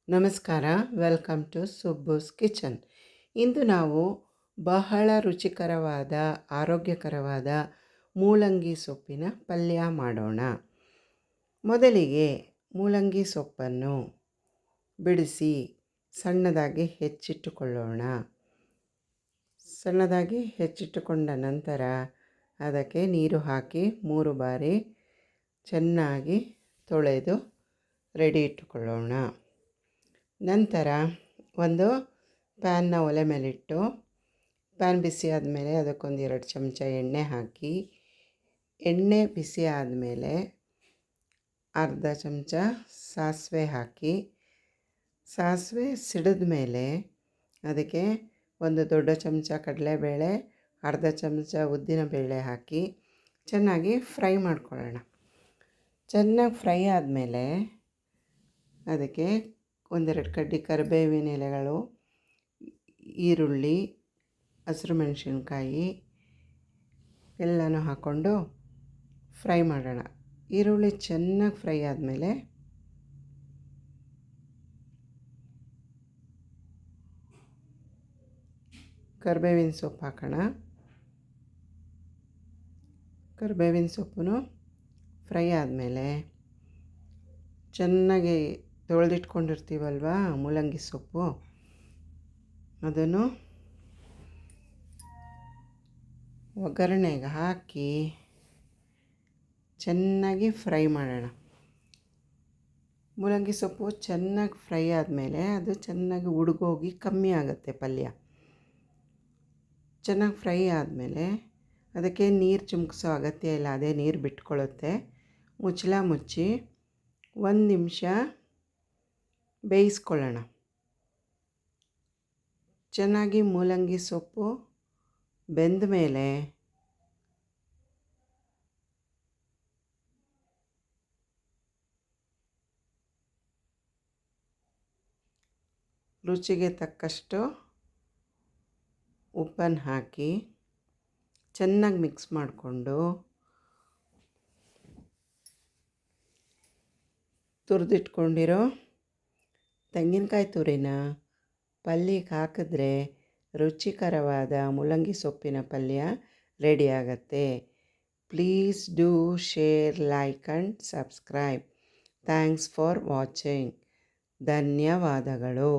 ನಮಸ್ಕಾರ, welcome to ಸುಬ್ಬುಸ್ kitchen. ಇಂದು ನಾವು ಬಹಳ ರುಚಿಕರವಾದ ಆರೋಗ್ಯಕರವಾದ ಮೂಲಂಗಿ ಸೊಪ್ಪಿನ ಪಲ್ಯ ಮಾಡೋಣ. ಮೊದಲಿಗೆ ಮೂಲಂಗಿ ಸೊಪ್ಪನ್ನು ಬಿಡಿಸಿ ಸಣ್ಣದಾಗಿ ಹೆಚ್ಚಿಟ್ಟುಕೊಳ್ಳೋಣ. ಸಣ್ಣದಾಗಿ ಹೆಚ್ಚಿಟ್ಟುಕೊಂಡ ನಂತರ ಅದಕ್ಕೆ ನೀರು ಹಾಕಿ 3 ಬಾರಿ ಚೆನ್ನಾಗಿ ತೊಳೆದು ರೆಡಿ ಇಟ್ಟುಕೊಳ್ಳೋಣ. ನಂತರ ಒಂದು ಪ್ಯಾನ್ನ ಒಲೆ ಮೇಲಿಟ್ಟು ಪ್ಯಾನ್ ಬಿಸಿ ಆದಮೇಲೆ ಅದಕ್ಕೊಂದು 2 ಚಮಚ ಎಣ್ಣೆ ಹಾಕಿ, ಎಣ್ಣೆ ಬಿಸಿ ಆದಮೇಲೆ ಅರ್ಧ ಚಮಚ ಸಾಸಿವೆ ಹಾಕಿ, ಸಾಸಿವೆ ಸಿಡಿದ ಮೇಲೆ ಅದಕ್ಕೆ ಒಂದು ದೊಡ್ಡ ಚಮಚ ಕಡಲೆಬೇಳೆ, ಅರ್ಧ ಚಮಚ ಉದ್ದಿನಬೇಳೆ ಹಾಕಿ ಚೆನ್ನಾಗಿ ಫ್ರೈ ಮಾಡ್ಕೊಳ್ಳೋಣ. ಚೆನ್ನಾಗಿ ಫ್ರೈ ಆದಮೇಲೆ ಅದಕ್ಕೆ 1-2 ಕಡ್ಡಿ ಕರಿಬೇವಿನ ಎಲೆಗಳು, ಈರುಳ್ಳಿ, ಹಸಿರು ಮೆಣಸಿನ್ಕಾಯಿ ಎಲ್ಲನೂ ಹಾಕ್ಕೊಂಡು ಫ್ರೈ ಮಾಡೋಣ. ಈರುಳ್ಳಿ ಚೆನ್ನಾಗಿ ಫ್ರೈ ಆದಮೇಲೆ ಕರಿಬೇವಿನ ಸೊಪ್ಪು ಹಾಕೋಣ. ಕರಿಬೇವಿನ ಸೊಪ್ಪು ಫ್ರೈ ಆದಮೇಲೆ ಚೆನ್ನಾಗಿ ತೊಳೆದಿಟ್ಕೊಂಡಿರ್ತೀವಲ್ವ ಮೂಲಂಗಿ ಸೊಪ್ಪು, ಅದನ್ನು ಒಗ್ಗರಣೆಗೆ ಹಾಕಿ ಚೆನ್ನಾಗಿ ಫ್ರೈ ಮಾಡೋಣ. ಮೂಲಂಗಿ ಸೊಪ್ಪು ಚೆನ್ನಾಗಿ ಫ್ರೈ ಆದಮೇಲೆ ಅದು ಚೆನ್ನಾಗಿ ಉಡುಗೋಗಿ ಕಮ್ಮಿ ಆಗುತ್ತೆ ಪಲ್ಯ. ಚೆನ್ನಾಗಿ ಫ್ರೈ ಆದಮೇಲೆ ಅದಕ್ಕೆ ನೀರು ಚಿಮುಕಿಸೋ ಅಗತ್ಯ ಇಲ್ಲ, ಅದೇ ನೀರು ಬಿಟ್ಕೊಳ್ಳುತ್ತೆ. ಮುಚ್ಚಳ ಮುಚ್ಚಿ 1 ನಿಮಿಷ ಬೇಯಿಸ್ಕೊಳ್ಳೋಣ. ಚೆನ್ನಾಗಿ ಮೂಲಂಗಿ ಸೊಪ್ಪು ಬೆಂದ ಮೇಲೆ ರುಚಿಗೆ ತಕ್ಕಷ್ಟು ಉಪ್ಪನ್ನು ಹಾಕಿ ಚೆನ್ನಾಗಿ ಮಿಕ್ಸ್ ಮಾಡಿಕೊಂಡು ತುರಿದಿಟ್ಕೊಂಡಿರೋ ತೆಂಗಿನಕಾಯಿ ತುರಿನ ಪಲ್ಯಕ್ಕೆ ಹಾಕಿದ್ರೆ ರುಚಿಕರವಾದ ಮೂಲಂಗಿ ಸೊಪ್ಪಿನ ಪಲ್ಯ ರೆಡಿ ಆಗುತ್ತೆ. Please do share, like and subscribe. Thanks for watching. ಧನ್ಯವಾದಗಳು.